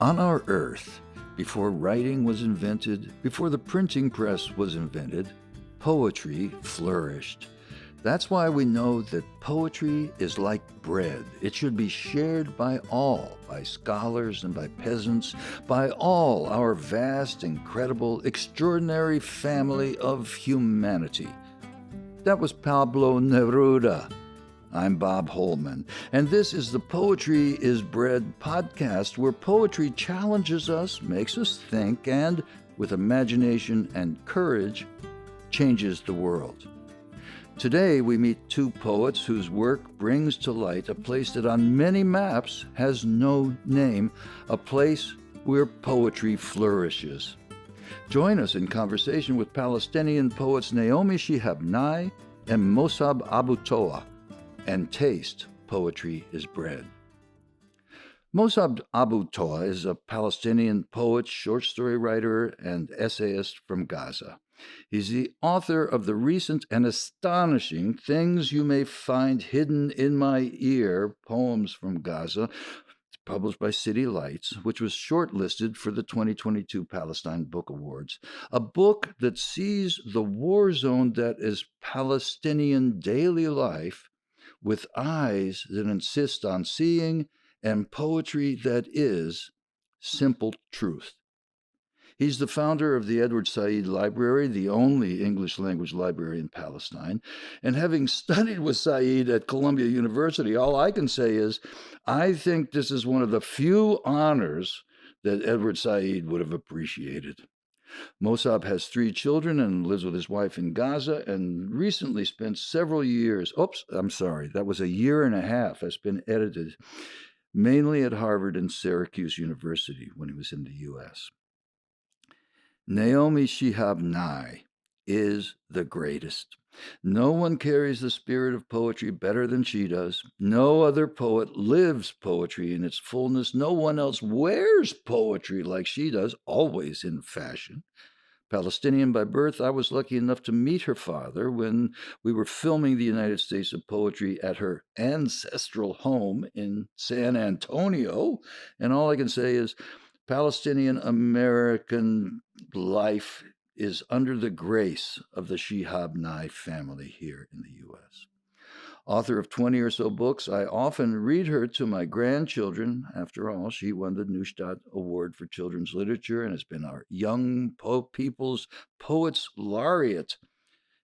On our earth, before writing was invented, before the printing press was invented, poetry flourished. That's why we know that poetry is like bread. It should be shared by all, by scholars and by peasants, by all our vast, incredible, extraordinary family of humanity. That was Pablo Neruda. I'm Bob Holman, and this is the Poetry is Bread podcast, where poetry challenges us, makes us think, and, with imagination and courage, changes the world. Today, we meet two poets whose work brings to light a place that on many maps has no name, a place where poetry flourishes. Join us in conversation with Palestinian poets Naomi Shihab Nye and Mosab Abu Toha, and taste poetry is bread. Mosab Abu Toha is a Palestinian poet, short story writer, and essayist from Gaza. He's the author of the recent and astonishing Things You May Find Hidden in My Ear, Poems from Gaza, published by City Lights, which was shortlisted for the 2022 Palestine Book Awards, a book that sees the war zone that is Palestinian daily life with eyes that insist on seeing and poetry that is simple truth. He's the founder of the Edward Syed Library, the only English language library in Palestine. And having studied with Syed at Columbia University, all I can say is I think this is one of the few honors that Edward Syed would have appreciated. Mosab has 3 children and lives with his wife in Gaza, and recently spent several years, that was a year and a half, has been edited, mainly at Harvard and Syracuse University when he was in the U.S. Naomi Shihab Nye is the greatest. No one carries the spirit of poetry better than she does. No other poet lives poetry in its fullness. No one else wears poetry like she does, always in fashion. Palestinian by birth, I was lucky enough to meet her father when we were filming the United States of Poetry at her ancestral home in San Antonio. And all I can say is Palestinian American life is under the grace of the Shihab Nye family here in the U.S. Author of 20 or so books, I often read her to my grandchildren. After all, she won the Neustadt Award for Children's Literature and has been our Young People's Poets Laureate.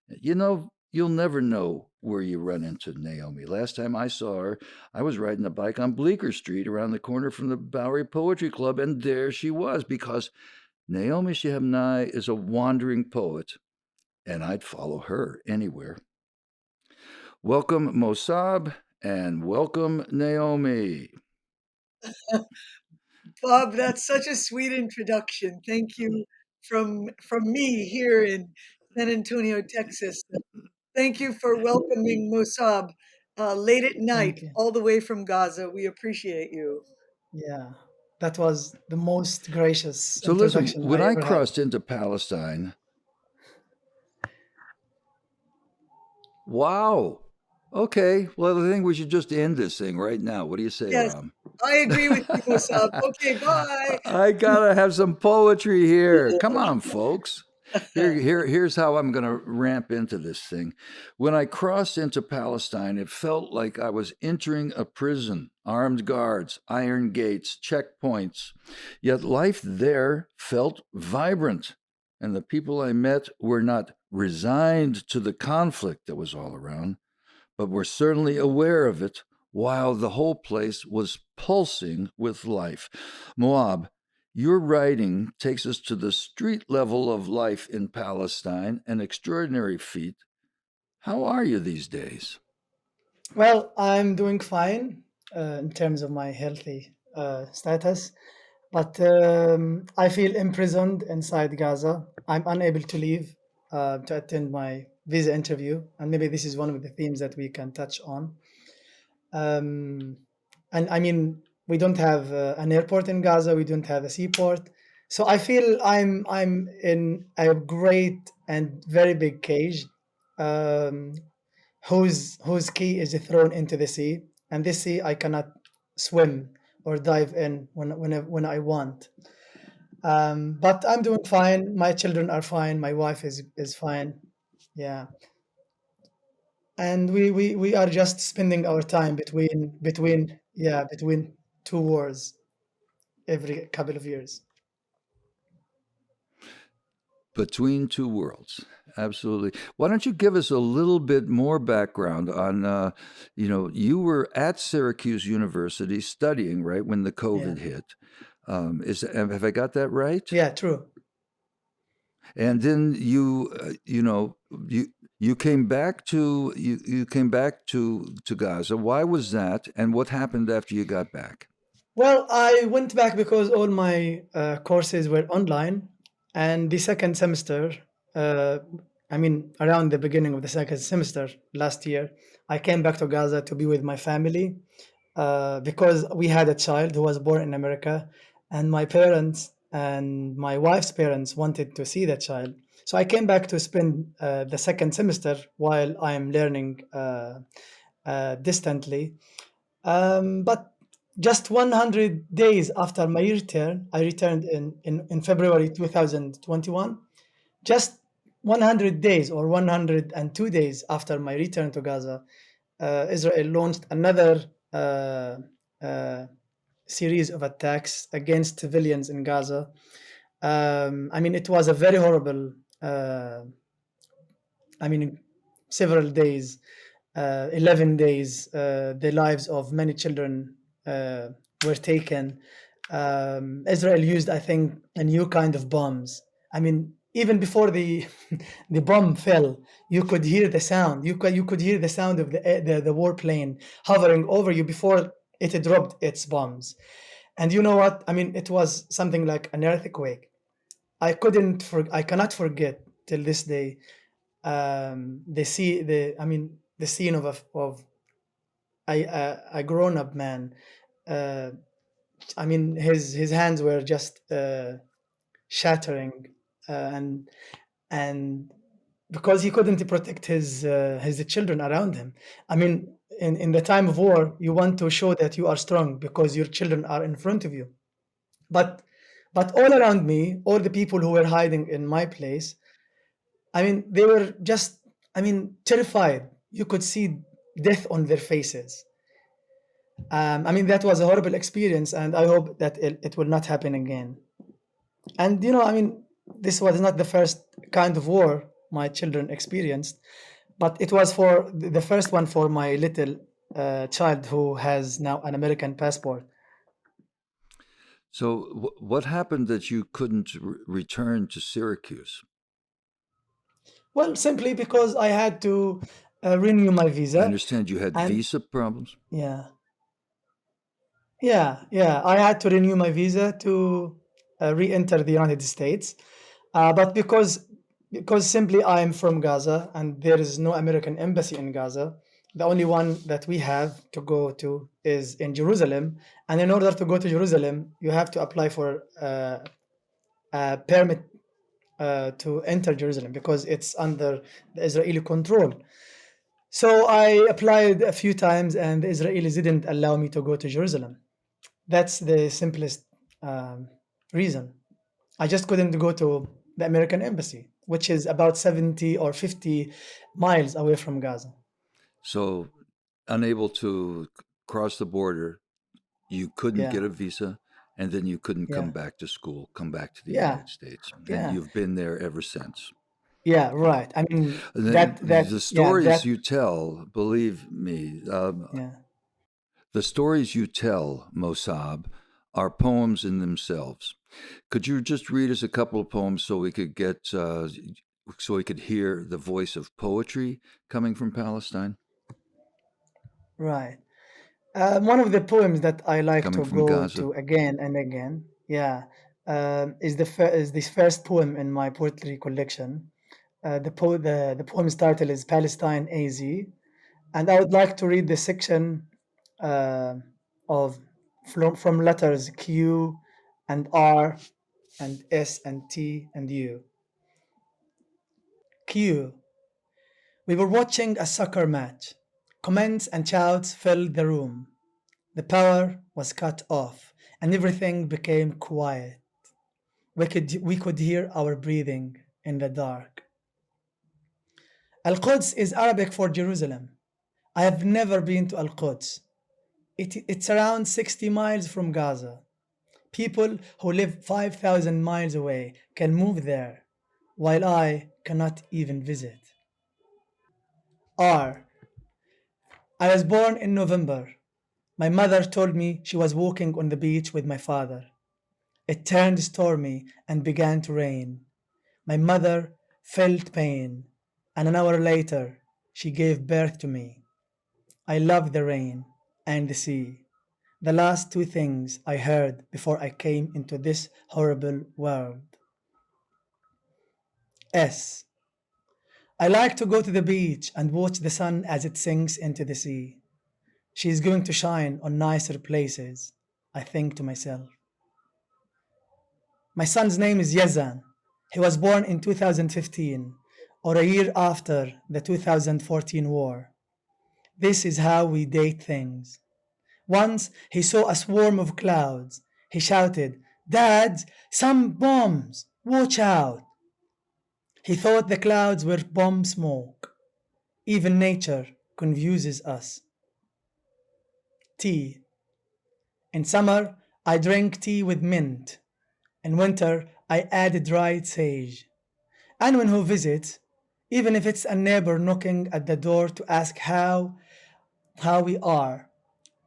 You know, you'll never know where you run into Naomi. Last time I saw her, I was riding a bike on Bleecker Street around the corner from the Bowery Poetry Club, and there she was, because Naomi Shihab Nye is a wandering poet, and I'd follow her anywhere. Welcome, Mosab, and welcome, Naomi. Bob, that's such a sweet introduction. Thank you from me here in San Antonio, Texas. Thank you for welcoming Mosab late at Thank night, you. all the way from Gaza. We appreciate you. Yeah, that was the most gracious So listen, introduction when I I ever had. crossed into Palestine, wow. Okay, well, I think we should just end this thing right now. What do you say, Yes, Ram? I agree with you, Mosab. Okay, bye. I gotta have some poetry here. Come on, folks. Here's how I'm going to ramp into this thing. When I crossed into Palestine, it felt like I was entering a prison. Armed guards, iron gates, checkpoints. Yet life there felt vibrant, and the people I met were not resigned to the conflict that was all around, but were certainly aware of it, while the whole place was pulsing with life. Moab, your writing takes us to the street level of life in Palestine, an extraordinary feat. How are you these days? Well, I'm doing fine in terms of my healthy status, but I feel imprisoned inside Gaza. I'm unable to leave to attend my visa interview, and maybe this is one of the themes that we can touch on. Um, and I mean, we don't have an airport in Gaza. We don't have a seaport. So I feel I'm in a great and very big cage, um, whose key is thrown into the sea, and this sea I cannot swim or dive in when I want. But I'm doing fine. My children are fine. My wife is fine. Yeah, and we are just spending our time between two wars every couple of years. Between two worlds. Absolutely. Why don't you give us a little bit more background on, you were at Syracuse University studying, right, when the Yeah, COVID hit. Have I got that right? yeah, true. And then you came back to you came back to Gaza. Why was that? And what happened after you got back? Well, I went back because all my courses were online, and the second semester, uh, I mean, around the beginning of the second semester last year, I came back to Gaza to be with my family because we had a child who was born in America, and my parents and my wife's parents wanted to see the child. So I came back to spend the second semester while I am learning distantly. But just 100 days after my return, I returned in February 2021. Just 100 days or 102 days after my return to Gaza, Israel launched another uh, series of attacks against civilians in Gaza. I mean, it was a very horrible, I mean, several days, 11 days, the lives of many children were taken. Israel used, I think, a new kind of bombs. I mean, even before the the bomb fell, you could hear the sound. You could hear the sound of the warplane hovering over you before it dropped its bombs. And you know what? I mean, it was something like an earthquake. I cannot forget till this day the scene of a grown up man. Uh, I mean, his hands were just shattering, and because he couldn't protect his children around him. I mean, in the time of war, you want to show that you are strong because your children are in front of you. But but all around me, all the people who were hiding in my place, I mean, they were just, I mean, terrified. You could see death on their faces. I mean, that was a horrible experience, and I hope that it will not happen again. And, I mean, this was not the first kind of war my children experienced, but it was for the first one for my little child who has now an American passport. So, what happened that you couldn't return to Syracuse? Well, simply because I had to renew my I visa, understand you had and visa problems. yeah, yeah. I had to renew my visa to re-enter the United States, but because simply I am from Gaza and there is no American embassy in Gaza, the only one that we have to go to is in Jerusalem. And in order to go to Jerusalem, you have to apply for a permit to enter Jerusalem because it's under the Israeli control. So I applied a few times, and the Israelis didn't allow me to go to Jerusalem. That's the simplest um, reason. I just couldn't go to the American embassy, which is about 70 or 50 miles away from Gaza. So, unable to cross the border, you couldn't Yeah, get a visa, and then you couldn't yeah, come back to school, come back to the yeah, United States, and yeah, you've been there ever since. yeah. Right. I mean The stories that you tell, believe me, yeah. the stories you tell, Mosab, are poems in themselves. Could you just read us a couple of poems so we could so we could hear the voice of poetry coming from Palestine, Right. One of the poems that I like coming to from go Gaza? to again and again, yeah, is this first poem in my poetry collection. The poem's title is Palestine AZ, and I would like to read the section uh, of from letters Q and R and S and T and U. Q. We were watching a soccer match. Comments and shouts filled the room. The power was cut off, and everything became quiet. We could hear our breathing in the dark. Al-Quds is Arabic for Jerusalem. I have never been to Al-Quds. It's around 60 miles from Gaza. People who live 5,000 miles away can move there, while I cannot even visit. R. I was born in November. My mother told me she was walking on the beach with my father. It turned stormy and began to rain. My mother felt pain, and an hour later, she gave birth to me. I love the rain and the sea, the last two things I heard before I came into this horrible world. S. I like to go to the beach and watch the sun as it sinks into the sea. She is going to shine on nicer places, I think to myself. My son's name is Yazan. He was born in 2015, or a year after the 2014 war. This is how we date things. Once he saw a swarm of clouds. He shouted, "Dad, some bombs! Watch out!" He thought the clouds were bomb smoke. Even nature confuses us. Tea. In summer, I drink tea with mint. In winter, I add dried sage. And when who visits, even if it's a neighbor knocking at the door to ask how we are,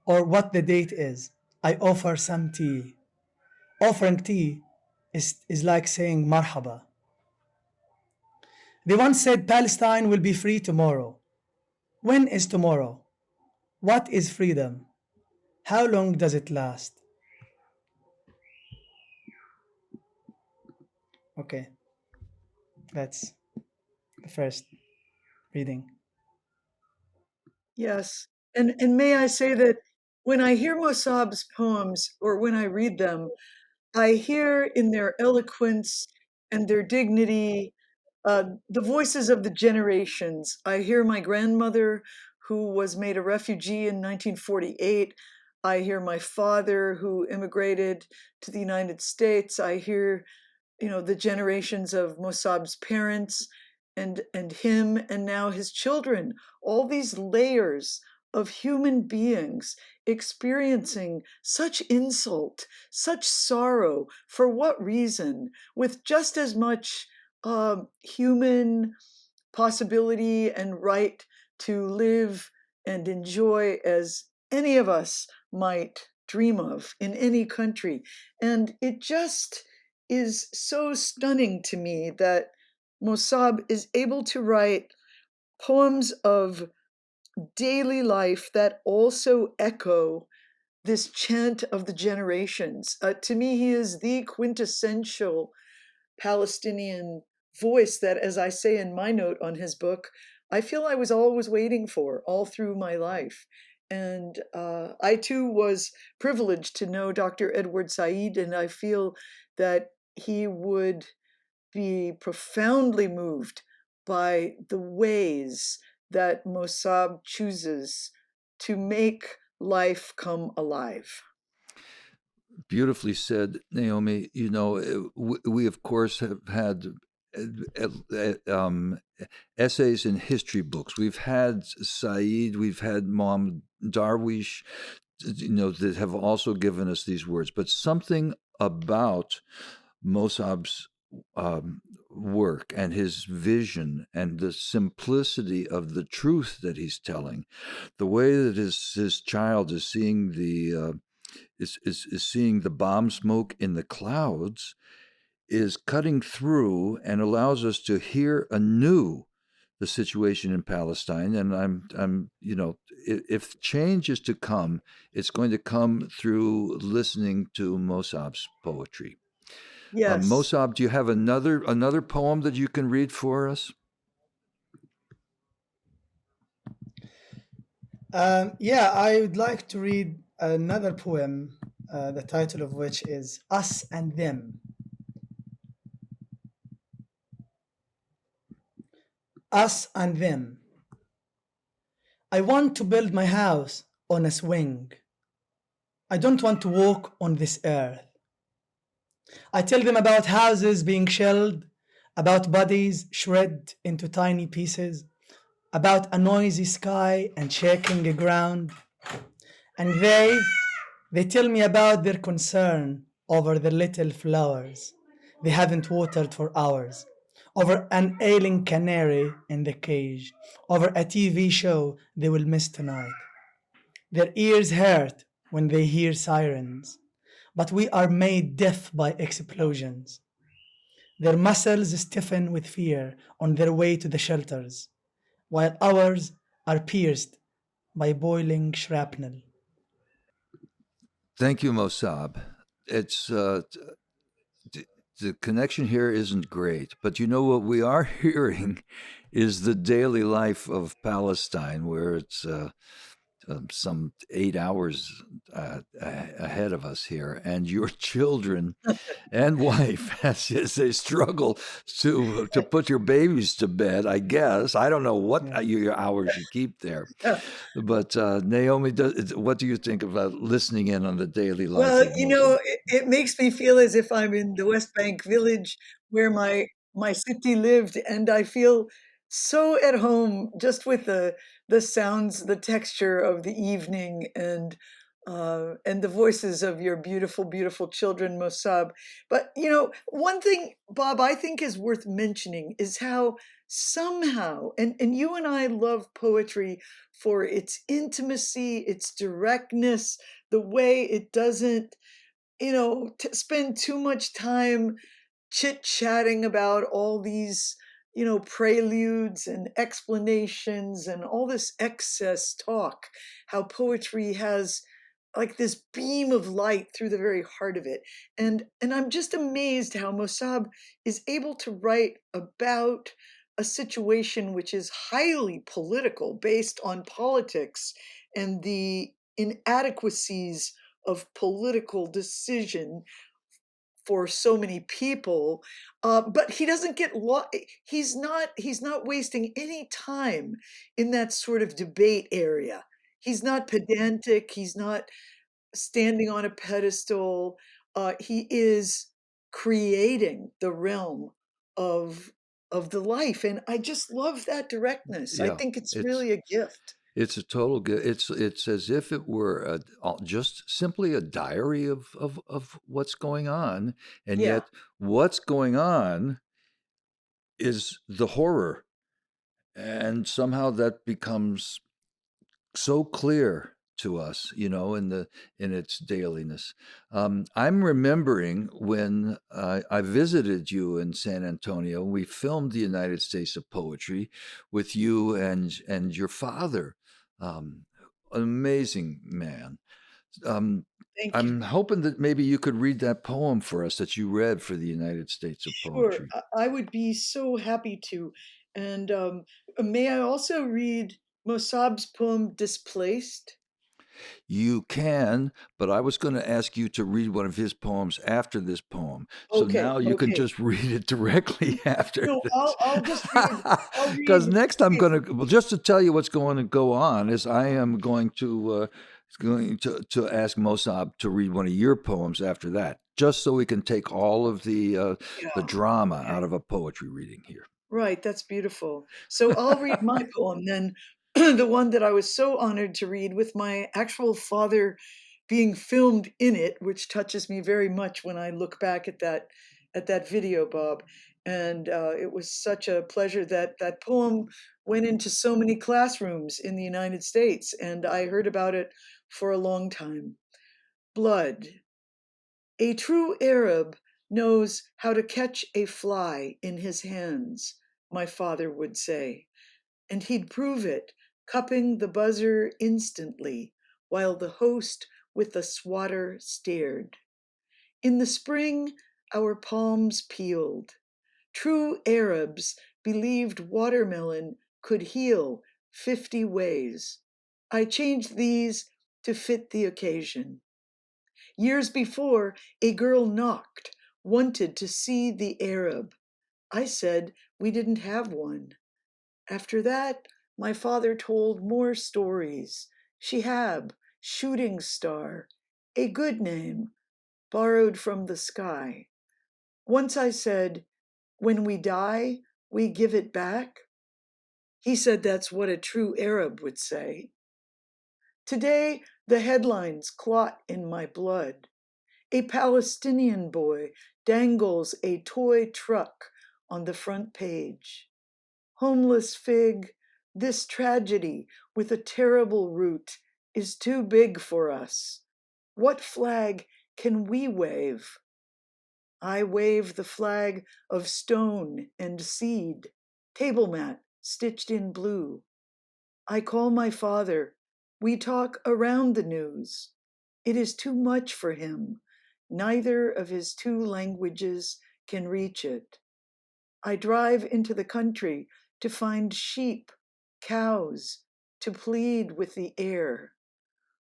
or what the date is, I offer some tea. Offering tea is like saying marhaba. They once said Palestine will be free tomorrow. When is tomorrow? What is freedom? How long does it last? Okay, that's the first reading. Yes. And may I say that when I hear Mosab's poems or when I read them, I hear in their eloquence and their dignity the voices of the generations. I hear my grandmother, who was made a refugee in 1948. I hear my father, who immigrated to the United States. I hear, the generations of Mosab's parents and him and now his children, all these layers of human beings experiencing such insult, such sorrow. For what reason? With just as much human possibility and right to live and enjoy as any of us might dream of in any country. And it just is so stunning to me that Mosab is able to write poems of daily life that also echo this chant of the generations. To me, he is the quintessential Palestinian voice that, as I say in my note on his book, I feel I was always waiting for all through my life. And I too was privileged to know Dr. Edward Syed, and I feel that he would be profoundly moved by the ways that Mosab chooses to make life come alive. Beautifully said, Naomi. We of course have had essays in history books. We've had Syed, we've had Mohammed Darwish, that have also given us these words. But something about Mosab's work and his vision and the simplicity of the truth that he's telling, the way that his child is seeing the seeing the bomb smoke in the clouds, is cutting through and allows us to hear anew the situation in Palestine. And if change is to come, it's going to come through listening to Mosab's poetry. Yes. Mosab, do you have another poem that you can read for us? Yeah, I would like to read another poem, the title of which is Us and Them. Us and Them. I want to build my house on a swing. I don't want to walk on this earth. I tell them about houses being shelled, about bodies shred into tiny pieces, about a noisy sky and shaking ground. And they tell me about their concern over the little flowers they haven't watered for hours, over an ailing canary in the cage, over a TV show they will miss tonight. Their ears hurt when they hear sirens, but we are made deaf by explosions. Their muscles stiffen with fear on their way to the shelters, while ours are pierced by boiling shrapnel. Thank you, Mosab. It's the connection here isn't great, but you know what we are hearing is the daily life of Palestine, where it's some 8 hours ahead of us here, and your children and wife as they struggle to put your babies to bed. I guess I don't know what Yeah. your hours you keep there, but Naomi, what do you think about listening in on the daily life Well, of Mosab? it makes me feel as if I'm in the West Bank village where my city lived, and I feel so at home just with the sounds, the texture of the evening, and the voices of your beautiful, beautiful children, Mossab. But one thing, Bob, I think is worth mentioning is how somehow, and you and I love poetry for its intimacy, its directness, the way it doesn't, spend too much time chit-chatting about all these, preludes and explanations and all this excess talk, how poetry has like this beam of light through the very heart of it. And I'm just amazed how Mossab is able to write about a situation which is highly political, based on politics and the inadequacies of political decision for so many people, but he doesn't get he's not wasting any time in that sort of debate area. He's not pedantic, he's not standing on a pedestal. He is creating the realm of of the life, and I just love that directness. I Yeah, think it's it's really a gift. it's a total good. It's as if it were just simply a diary of what's going on, and Yeah, yet what's going on is the horror, and somehow that becomes so clear to us, in its dailiness. I'm remembering when I visited you in San Antonio. We filmed the United States of Poetry with you and your father, um, an amazing man. Um, thank you. I'm hoping that maybe you could read that poem for us that you read for the United States of Sure, Poetry. I would be so happy to. And may I also read Mossab's poem Displaced? You can, but I was going to ask you to read one of his poems after this poem. So Okay, now you can okay. just read it directly after No, this. I'll just read. I'll Because read. next I'm going to, well, just to tell you what's going to go on is I am going to ask Mosab to read one of your poems after that, just so we can take all of Yeah, the drama okay. out of a poetry reading here. Right, that's beautiful. So I'll read my poem then, the one that I was so honored to read with my actual father being filmed in it, which touches me very much when I look back at that video, Bob. And it was such a pleasure that that poem went into so many classrooms in the United States, and I heard about it for a long time. Blood. A true Arab knows how to catch a fly in his hands, my father would say, and he'd prove it, cupping the buzzer instantly, while the host with the swatter stared. In the spring, our palms peeled. True Arabs believed watermelon could heal 50 ways. I changed these to fit the occasion. Years before, a girl knocked, wanted to see the Arab. I said we didn't have one. After that, my father told more stories. Shihab, shooting star, a good name, borrowed from the sky. Once I said, when we die, we give it back. He said that's what a true Arab would say. Today, the headlines clot in my blood. A Palestinian boy dangles a toy truck on the front page. Homeless fig, this tragedy with a terrible root is too big for us. What flag can we wave? I wave the flag of stone and seed, table mat stitched in blue. I call my father. We talk around the news. It is too much for him. Neither of his two languages can reach it. I drive into the country to find sheep, cows, to plead with the air.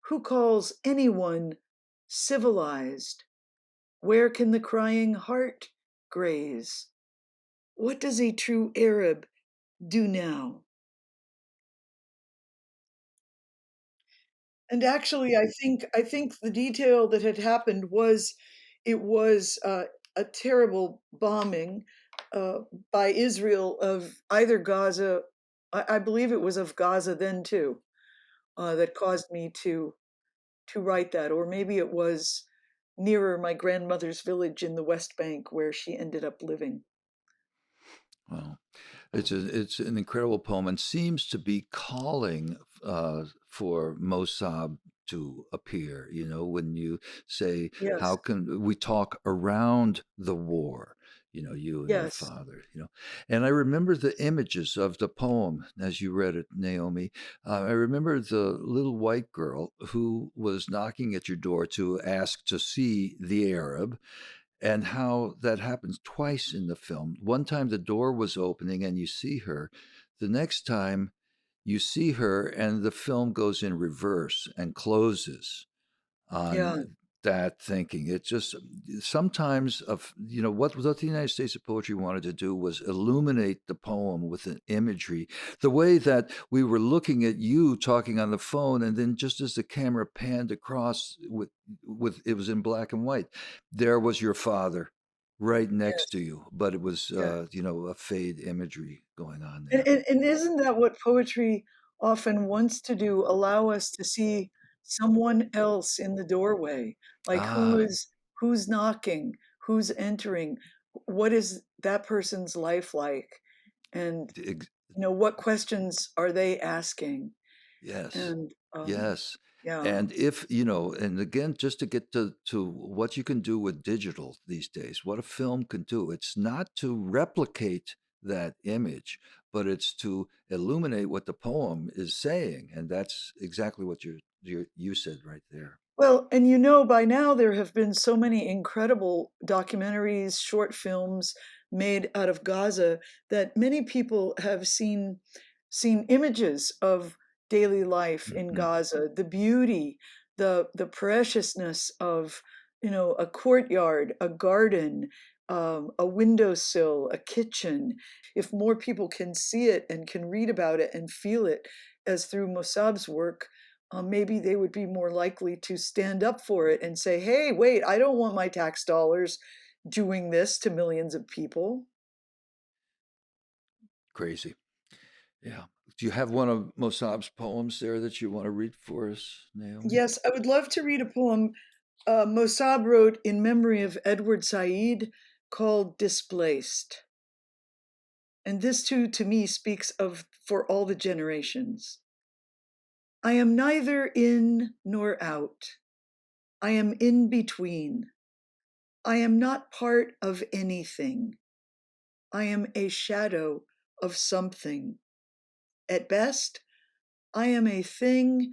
Who calls anyone civilized? Where can the crying heart graze? What does a true Arab do now? And actually, I think the detail that had happened was it was a terrible bombing uh, by Israel of either Gaza. I believe it was of Gaza then too, that caused me to write that, or maybe it was nearer my grandmother's village in the West Bank where she ended up living. Well, it's an incredible poem and seems to be calling for Mosab to appear. You know, when you say, Yes, "How can we talk around the war?" You know, you and your yes, father. You know, and I remember the images of the poem as you read it, Naomi. I remember the little white girl who was knocking at your door to ask to see the Arab, and how that happens twice in the film. One time the door was opening and you see her. The next time you see her and the film goes in reverse and closes yeah. on that thinking. It just sometimes of what the United States of Poetry wanted to do was illuminate the poem with an imagery. The way that we were looking at you talking on the phone, and then just as the camera panned across with it was in black and white, there was your father right next Yes, to you, but it was yeah. a fade imagery going on And, there. and, and isn't that what poetry often wants to do? Allow us to see someone else in the doorway, like Ah, who's knocking, who's entering, what is that person's life like, and ex- what questions are they asking? yes. And Yes. yeah, And if, and again, just to get to what you can do with digital these days, what a film can do, it's not to replicate that image, but it's to illuminate what the poem is saying. And that's exactly what you said right there. well, and by now there have been so many incredible documentaries, short films made out of Gaza that many people have seen images of daily life in Hmm. Gaza, the beauty, the preciousness of, a courtyard, a garden, a windowsill, a kitchen. If more people can see it and can read about it and feel it as through Mosab's work, maybe they would be more likely to stand up for it and say, hey, wait, I don't want my tax dollars doing this to millions of people. Crazy. Yeah. Do you have one of Mosab's poems there that you want to read for us, Naomi? Yes, I would love to read a poem Mosab wrote in memory of Edward Said called Displaced. And this too, to me, speaks of for all the generations. I am neither in nor out. I am in between. I am not part of anything. I am a shadow of something. At best, I am a thing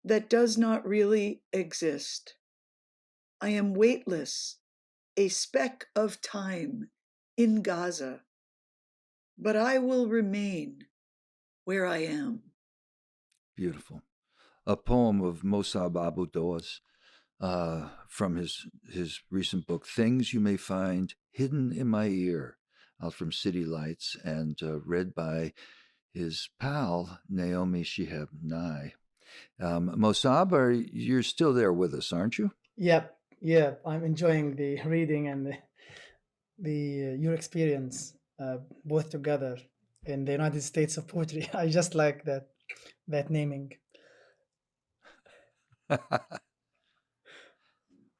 that does not really exist. I am weightless, a speck of time in Gaza, but I will remain where I am. Beautiful. A poem of Mosab Abu Doas from his recent book, Things You May Find Hidden in My Ear, out from City Lights, and read by his pal, Naomi Shihab Nye. Mosab, you're still there with us, aren't you? Yep, yeah, I'm enjoying the reading and the your experience both together in the United States of Poetry. I just like that naming.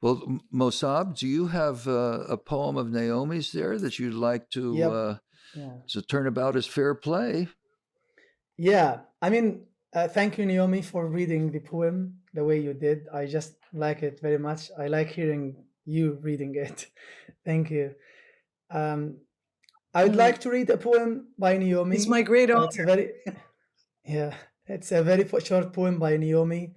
Well, Mosab, do you have a poem of Naomi's there that you'd like Yep. Yeah. to turn about as fair play? Yeah. I mean, thank you, Naomi, for reading the poem the way you did. I just like it very much. I like hearing you reading it. Thank you. Um, I would Mm, like to read a poem by it's my Naomi. great It's a honor. very, yeah, it's a very short poem by Naomi,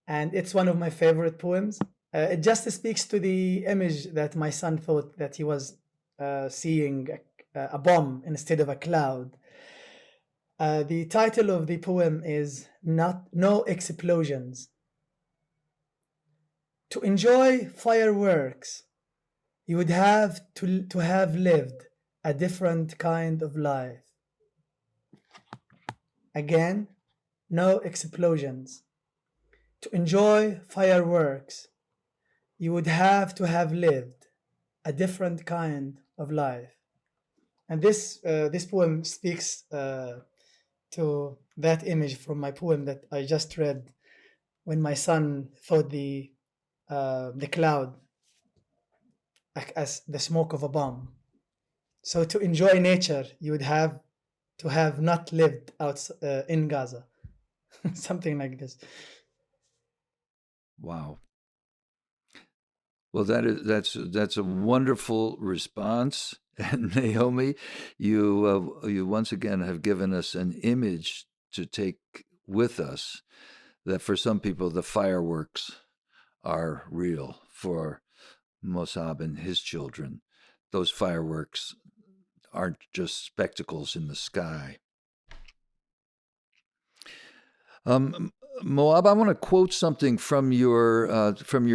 and it's one of my favorite poems. It just speaks to the image that my son thought that he was seeing a bomb instead of a cloud. The title of the poem is "Not No Explosions." To enjoy fireworks, you would have to have lived a different kind of life. Again, no explosions. To enjoy fireworks, you would have to have lived a different kind of life. And this poem speaks to that image from my poem that I just read when my son thought the cloud as the smoke of a bomb. So to enjoy nature, you would have to have not lived out in Gaza, something like this. Wow. Well, that's a wonderful response, and Naomi, you once again have given us an image to take with us. That for some people the fireworks are real. For Mosab and his children, those fireworks aren't just spectacles in the sky. Um, Moab, I want to quote something from your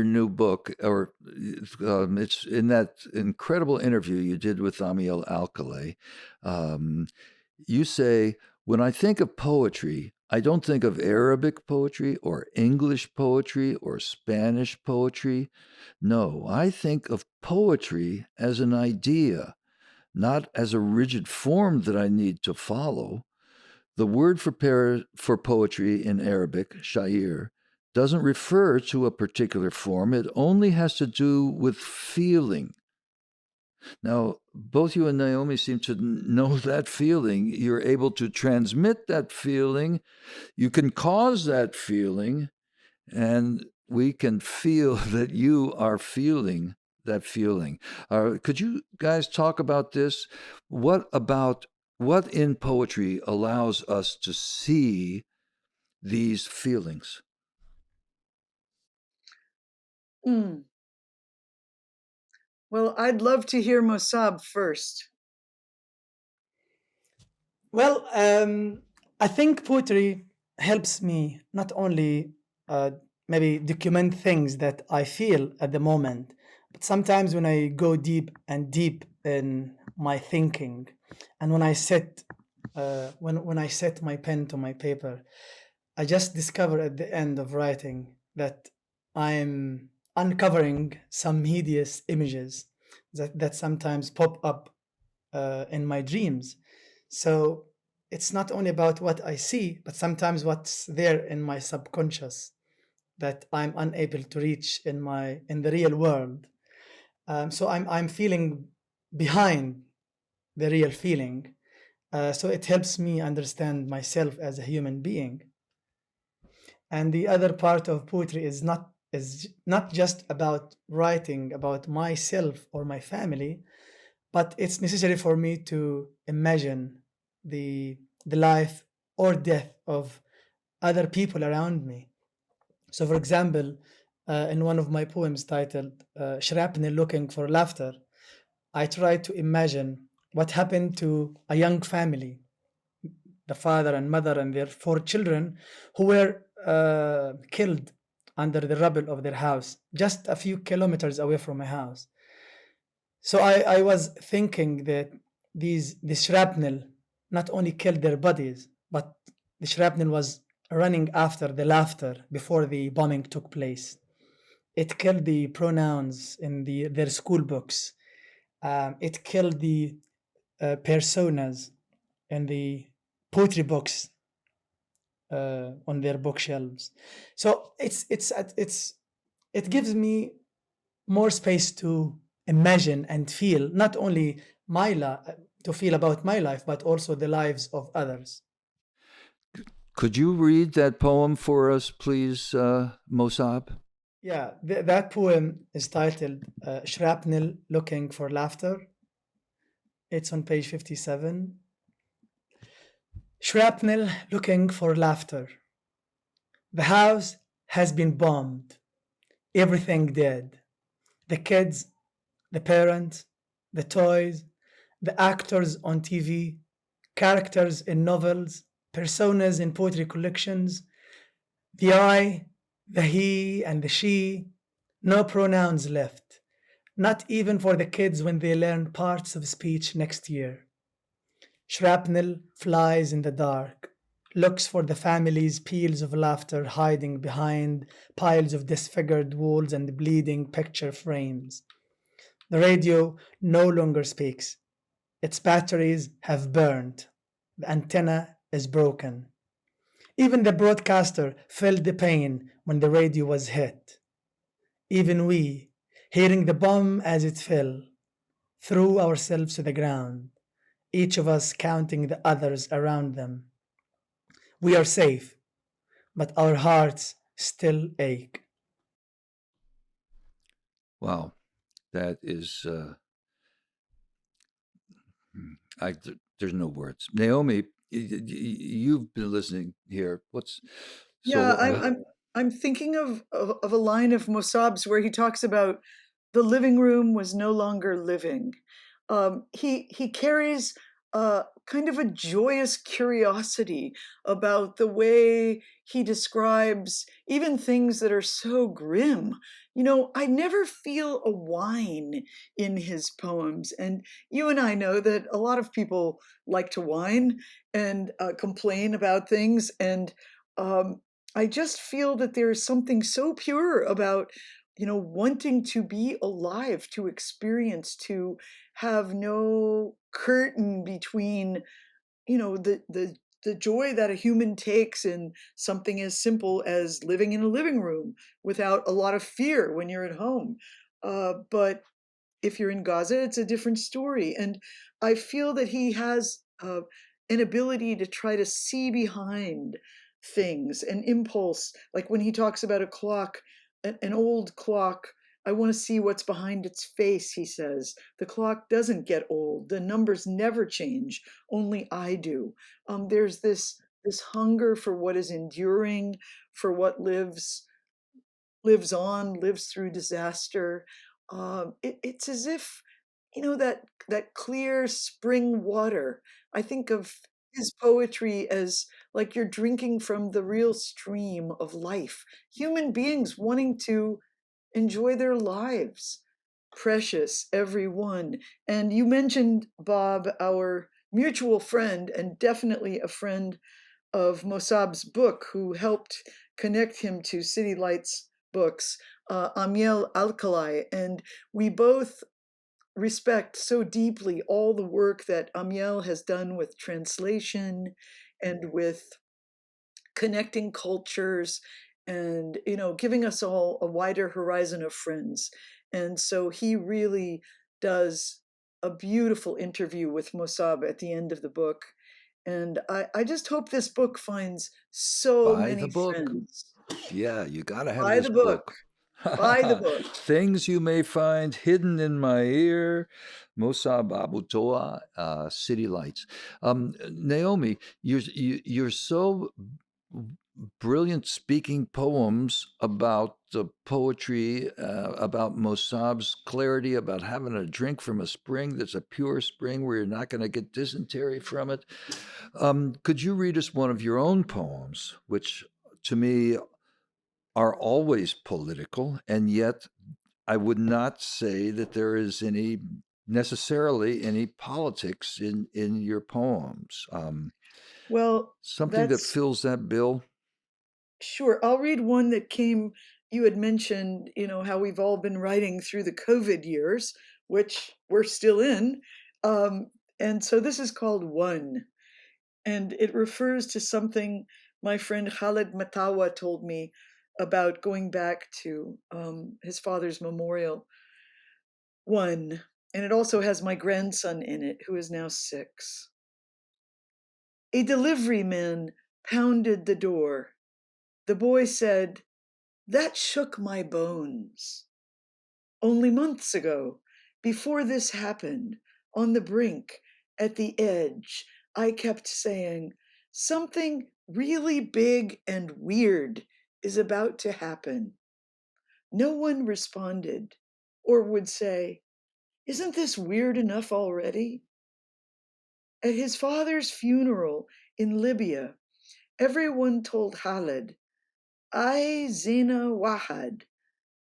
new book, or it's in that incredible interview you did with Amiel Alcalay. Um, you say, "When I think of poetry, I don't think of Arabic poetry or English poetry or Spanish poetry. No, I think of poetry as an idea, not as a rigid form that I need to follow. The word for poetry in Arabic, shair, doesn't refer to a particular form. It only has to do with feeling." Now, both you and Naomi seem to know that feeling. You're able to transmit that feeling. You can cause that feeling, and we can feel that you are feeling that feeling. Could you guys talk about this? What in poetry allows us to see these feelings? Mm. Well, I'd love to hear Mosab first. Well, I think poetry helps me not only uh, maybe document things that I feel at the moment, but sometimes when I go deep and deep in my thinking, and when I set my pen to my paper, I just discover at the end of writing that I'm uncovering some hideous images that sometimes pop up in my dreams. So it's not only about what I see, but sometimes what's there in my subconscious that I'm unable to reach in the real world. So I'm feeling behind the real feeling. So it helps me understand myself as a human being. And the other part of poetry is not just about writing about myself or my family, but it's necessary for me to imagine the life or death of other people around me. So, for example, in one of my poems titled Shrapnel Looking for Laughter, I try to imagine what happened to a young family, the father and mother and their four children, who were killed under the rubble of their house, just a few kilometers away from my house. So I was thinking that the shrapnel not only killed their bodies, but the shrapnel was running after the laughter before the bombing took place. It killed the pronouns in their school books. It killed the personas in the poetry books on their bookshelves. So it gives me more space to imagine and feel not only my life, to feel about my life, but also the lives of others. Could you read that poem for us, please, Mosab? Yeah, that poem is titled Shrapnel Looking for Laughter. It's on page 57. Shrapnel looking for laughter. The house has been bombed, everything dead. The kids, the parents, the toys, the actors on TV, characters in novels, personas in poetry collections, the I, the he, and the she, no pronouns left, not even for the kids when they learn parts of speech next year. Shrapnel flies in the dark, looks for the family's peals of laughter hiding behind piles of disfigured walls and bleeding picture frames. The radio no longer speaks. Its batteries have burned. The antenna is broken. Even the broadcaster felt the pain when the radio was hit. Even we, hearing the bomb as it fell, threw ourselves to the ground, each of us counting the others around them. We are safe, but our hearts still ache. Wow, that is. There's no words. Naomi, you've been listening here. What's Yeah, so? I'm thinking of a line of Mosab's where he talks about the living room was no longer living. He carries kind of a joyous curiosity about the way he describes even things that are so grim. You know, I never feel a whine in his poems, and you and I know that a lot of people like to whine and complain about things, and um, I just feel that there is something so pure about, you know, wanting to be alive, to experience, to have no curtain between, you know, the joy that a human takes in something as simple as living in a living room without a lot of fear when you're at home. But if you're in Gaza, it's a different story. And I feel that he has an ability to try to see behind things, an impulse. Like when he talks about a clock, an old clock, I want to see what's behind its face, he says. The clock doesn't get old. The numbers never change. Only I do. There's this hunger for what is enduring, for what lives on, lives through disaster. It's as if, you know, that clear spring water. I think of his poetry as like you're drinking from the real stream of life. Human beings wanting to enjoy their lives, precious every one. And you mentioned Bob, our mutual friend, and definitely a friend of Mosab's book, who helped connect him to City Lights books, Amiel Alcalay. And we both respect so deeply all the work that Amiel has done with translation and with connecting cultures and, you know, giving us all a wider horizon of friends. And so he really does a beautiful interview with Mosab at the end of the book. And I just hope this book finds so Buy the many book. friends. Yeah, you got to have Buy this the book. book. Buy the book. Things you may find hidden in my ear. Mosab Abu Toa, City Lights. Naomi, you're so brilliant speaking poems about the poetry, about Mosab's clarity, about having a drink from a spring that's a pure spring where you're not going to get dysentery from it. Could you read us one of your own poems, which to me are always political, and yet I would not say that there is any necessarily any politics in your poems. Well, Something that that's fills that bill. sure. I'll read one that came you had mentioned, how we've all been writing through the COVID years, which we're still in. Um, and so this is called One, and it refers to something my friend Khaled Matawa told me about going back to his father's memorial. One, and it also has my grandson in it, who is now 6. A delivery man pounded the door. The boy said, "That shook my bones." Only months ago, before this happened, on the brink, at the edge, I kept saying, "Something really big and weird is about to happen." No one responded, or would say, "Isn't this weird enough already?" At his father's funeral in Libya, everyone told Khaled, "Ay Zena Wahad,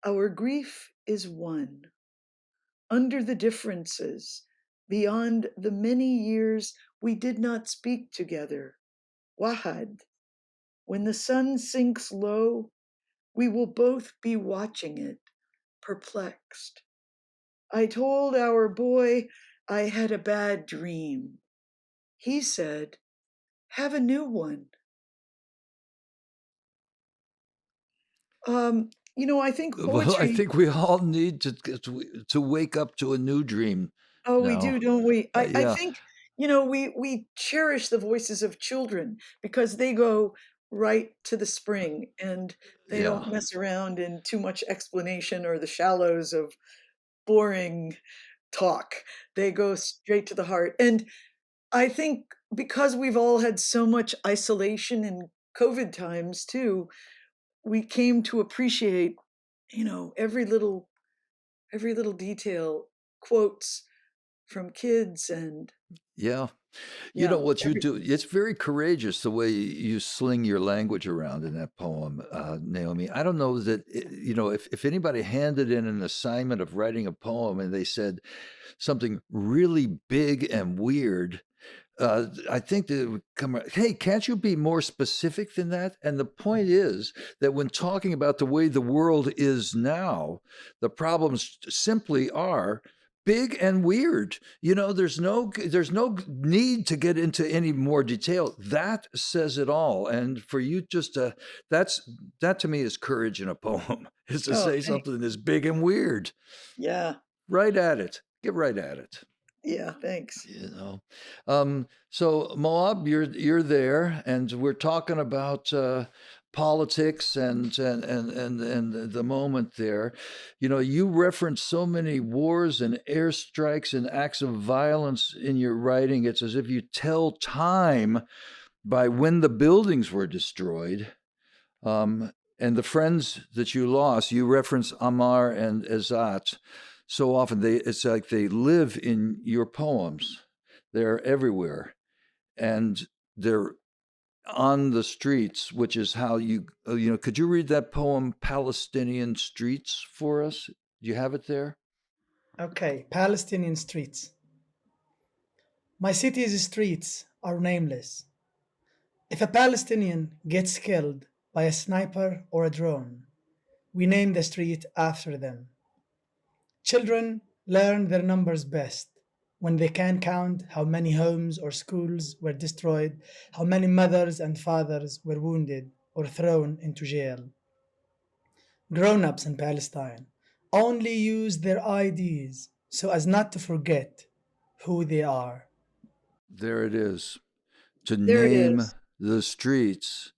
our grief is one." Under the differences, beyond the many years we did not speak together, Wahad, when the sun sinks low, we will both be watching it, perplexed. I told our boy I had a bad dream. He said, "Have a new one." I think Well, I poetry. think we all need to wake up to a new dream Oh, we do, now. don't we? I Yeah, think, we cherish the voices of children because they go right to the spring and they yeah. don't mess around in too much explanation or the shallows of boring talk. They go straight to the heart. And I think because we've all had so much isolation in COVID times too, we came to appreciate, every little detail, quotes from kids and Yeah. You know yeah, what you do? everything. It's very courageous the way you sling your language around in that poem, Naomi. I don't know that, if anybody handed in an assignment of writing a poem and they said something really big and weird, I think that it would come, hey, can't you be more specific than that? And the point is that when talking about the way the world is now, the problems simply are big and weird. There's no need to get into any more detail. That says it all. And for you just to that to me is courage in a poem, is to Oh, say thanks. something that's big and weird. Yeah, Right at it. Get right at it. yeah, thanks. you know so Moab, you're there, and we're talking about politics and the moment there. You reference so many wars and airstrikes and acts of violence in your writing. It's as if you tell time by when the buildings were destroyed. And the friends that you lost, you reference Amar and Ezat so often. It's like they live in your poems. They're everywhere, and they're on the streets, which is how could you read that poem Palestinian Streets for us? Do you have it there? Okay, Palestinian streets. My city's streets are nameless. If a Palestinian gets killed by a sniper or a drone, we name the street after them. Children learn their numbers best when they can count how many homes or schools were destroyed, how many mothers and fathers were wounded or thrown into jail. Grown ups in Palestine only use their IDs so as not to forget who they are. There it is. To There it name is. the streets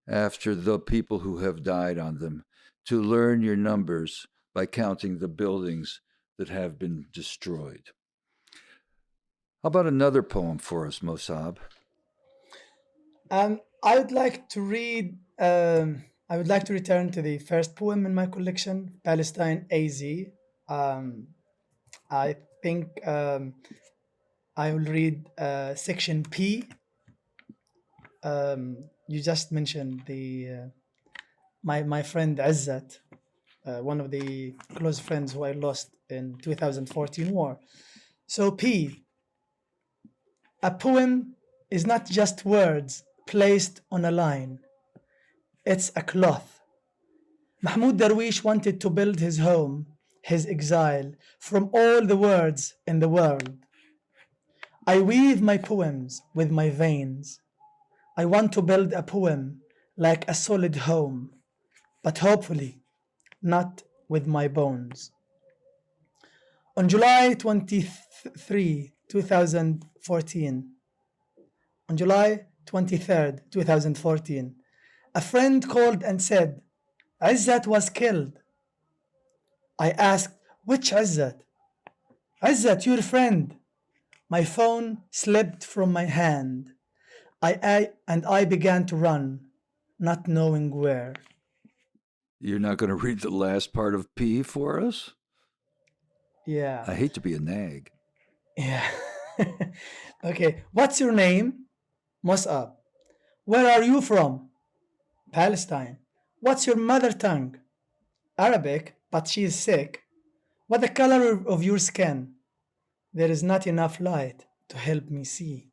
after the people who have died on them, to learn your numbers by counting the buildings that have been destroyed. How about another poem for us, Mosab? I would like to read, I would like to return to the first poem in my collection, Palestine AZ. Um, I think I will read section P. You just mentioned my friend Izzat, one of the close friends who I lost in 2014 war. So P, a poem is not just words placed on a line. It's a cloth Mahmoud Darwish wanted to build his home, his exile, from all the words in the world. I weave my poems with my veins. I want to build a poem like a solid home, but hopefully not with my bones. On July 23, 2014, on July 23rd, 2014, a friend called and said, Izzat was killed. I asked, which Izzat? Izzat, your friend. My phone slipped from my hand. I began to run, not knowing where. You're not going to read the last part of P for us? Yeah. I hate to be a nag. Yeah. Okay. What's your name? Mosab. Where are you from? Palestine. What's your mother tongue? Arabic, but she is sick. What the color of your skin? There is not enough light to help me see.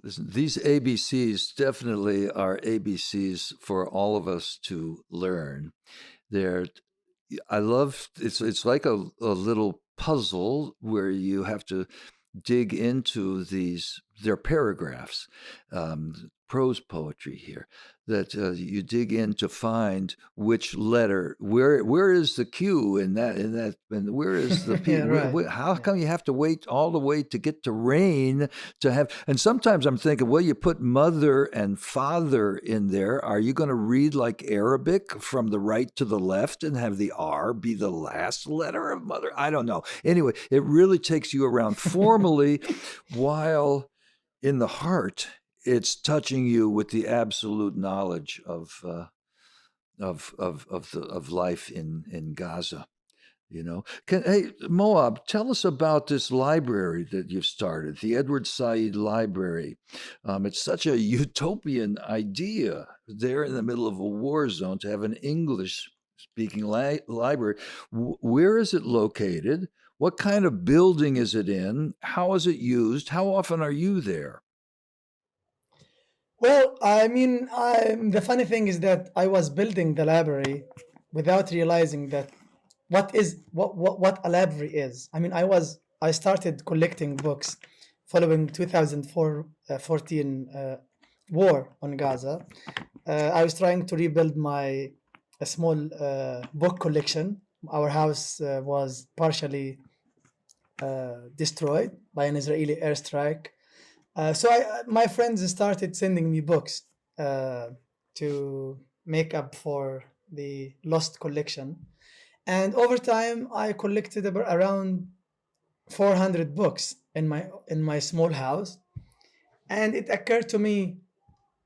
Listen, these ABCs definitely are ABCs for all of us to learn. I love it's like a little puzzle where you have to dig into their paragraphs, prose poetry here, that you dig in to find which letter, where is the Q in that, and where is the P? Yeah, right. How come you have to wait all the way to get to rain to have? And sometimes I'm thinking, well, you put mother and father in there. Are you going to read like Arabic from the right to the left and have the R be the last letter of mother? I don't know. Anyway, it really takes you around formally, while in the heart, it's touching you with the absolute knowledge of life in Gaza. You know, hey Moab, tell us about this library that you've started, the Edward Said Library. It's such a utopian idea there in the middle of a war zone to have an English-speaking library. Where is it located? What kind of building is it in? How is it used? How often are you there? Well, I mean, the funny thing is that I was building the library without realizing that what a library is. I mean, I started collecting books following 2014 war on Gaza. I was trying to rebuild a small book collection. Our house was partially destroyed by an Israeli airstrike. My friends started sending me books to make up for the lost collection. And over time, I collected around 400 books in my small house. And it occurred to me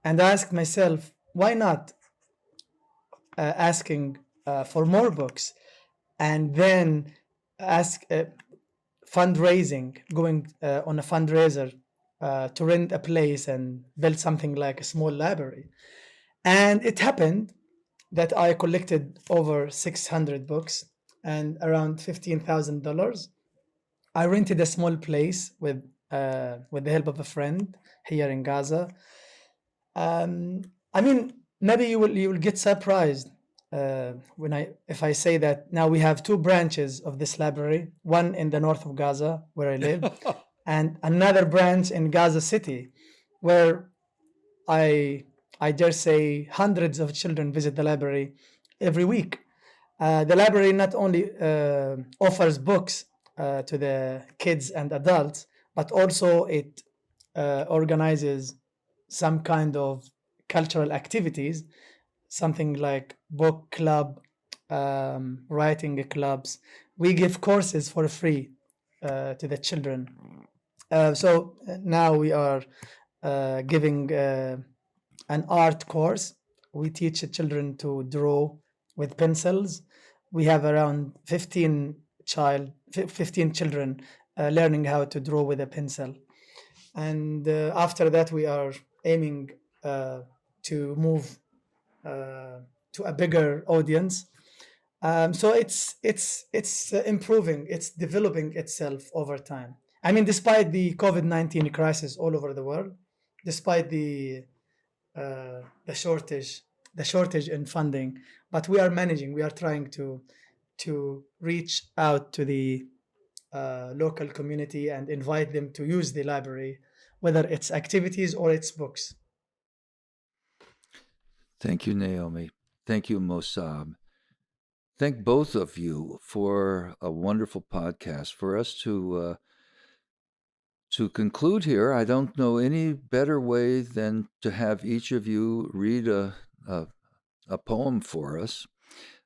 and I asked myself, why not asking for more books and then ask fundraising, going on a fundraiser to rent a place and build something like a small library. And it happened that I collected over 600 books and around $15,000. I rented a small place with the help of a friend here in Gaza. I mean, maybe you will get surprised if I say that now we have two branches of this library, one in the north of Gaza where I live, and another branch in Gaza City, where I dare say hundreds of children visit the library every week. The library not only offers books to the kids and adults, but also it organizes some kind of cultural activities, something like book club, writing clubs. We give courses for free to the children. So now we are giving an art course. We teach children to draw with pencils. We have around 15 children learning how to draw with a pencil. And after that, we are aiming to move to a bigger audience. So it's improving, it's developing itself over time. I mean, despite the COVID-19 crisis all over the world, despite the shortage the shortage in funding, but we are managing. We are trying to reach out to the local community and invite them to use the library, whether it's activities or it's books. Thank you, Naomi. Thank you, Mosab. Thank both of you for a wonderful podcast. For us to conclude here, I don't know any better way than to have each of you read a poem for us.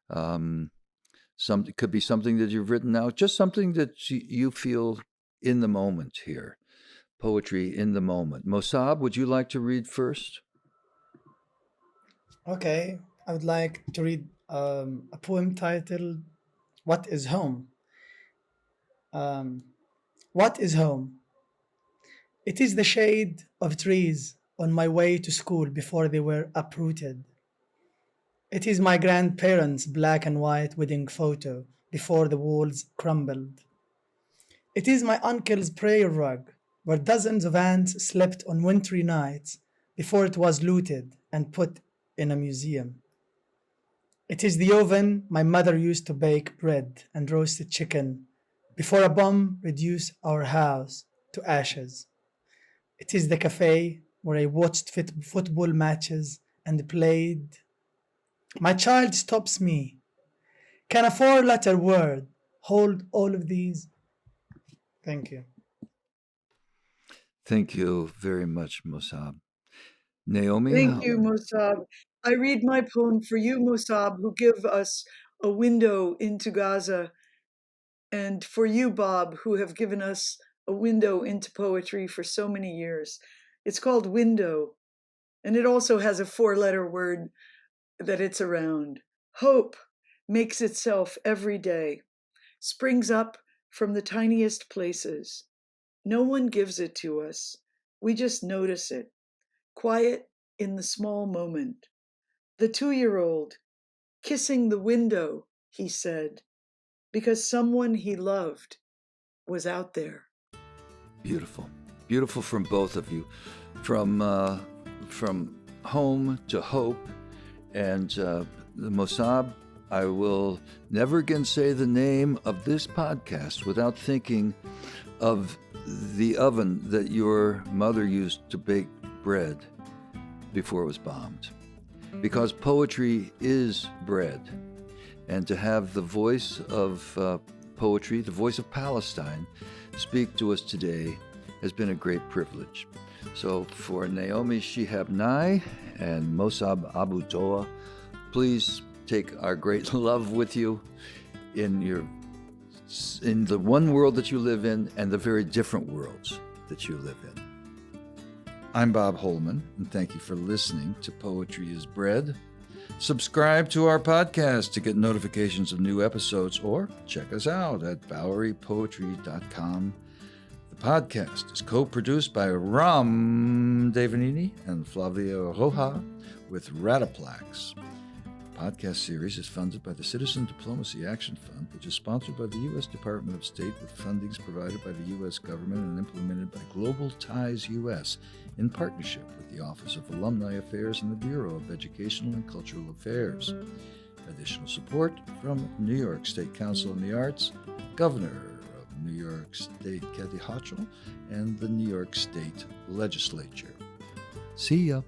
It could be something that you've written out, just something that you feel in the moment here. Poetry in the moment. Mosab, would you like to read first? Okay, I would like to read a poem titled "What is Home?" Um, what is home? It is the shade of trees on my way to school before they were uprooted. It is my grandparents' black and white wedding photo before the walls crumbled. It is my uncle's prayer rug where dozens of ants slept on wintry nights before it was looted and put in a museum. It is the oven my mother used to bake bread and roasted chicken before a bomb reduced our house to ashes. It is the cafe where I watched football matches and played. My child stops me. Can a four-letter word hold all of these? Thank you. Thank you very much, Mosab. Naomi, Thank you, Mosab. I read my poem for you, Mosab, who give us a window into Gaza, and for you, Bob, who have given us a window into poetry for so many years. It's called Window, and it also has a four-letter word that it's around. Hope makes itself every day, springs up from the tiniest places. No one gives it to us. We just notice it, quiet in the small moment. The 2-year-old kissing the window, he said, because someone he loved was out there. beautiful, beautiful from both of you, from home to hope, and the Mosab. I will never again say the name of this podcast without thinking of the oven that your mother used to bake bread before it was bombed. Because poetry is bread. And to have the voice of poetry, the voice of Palestine, speak to us today has been a great privilege. So for Naomi Shihab Nye and Mosab Abu Toha, please take our great love with you in the one world that you live in and the very different worlds that you live in. I'm Bob Holman, and thank you for listening to Poetry is Bread. Subscribe to our podcast to get notifications of new episodes, or check us out at BoweryPoetry.com. The podcast is co-produced by Ram Devanini and Flavia Roja with Rataplax. The podcast series is funded by the Citizen Diplomacy Action Fund, which is sponsored by the U.S. Department of State with fundings provided by the U.S. government and implemented by Global Ties U.S. in partnership with the Office of Alumni Affairs and the Bureau of Educational and Cultural Affairs. Additional support from New York State Council on the Arts, Governor of New York State Kathy Hochul, and the New York State Legislature. See ya.